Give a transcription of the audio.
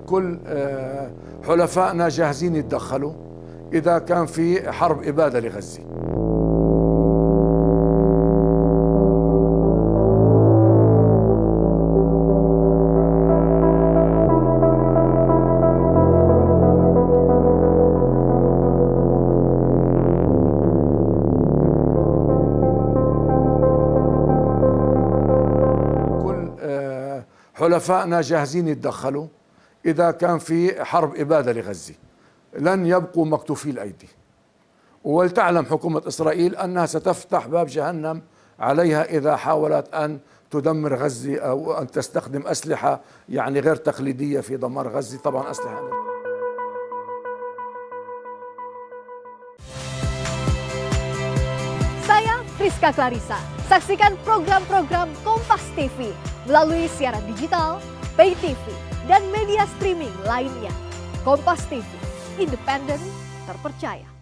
كل حلفائنا جاهزين يتدخلوا إذا كان في حرب إبادة لغزة. حلفائنا جاهزين يتدخلوا إذا كان في حرب إبادة لغزة. لن يبقوا مكتوفي الأيدي، ولتعلم حكومة إسرائيل أنها ستفتح باب جهنم عليها إذا حاولت أن تدمر غزة أو أن تستخدم أسلحة يعني غير تقليدية في دمار غزة. طبعا أسلحة Saya Friska Clarissa. Saksikan program-program Kompas TV melalui siaran digital, pay TV, dan media streaming lainnya. Kompas TV, independen, terpercaya.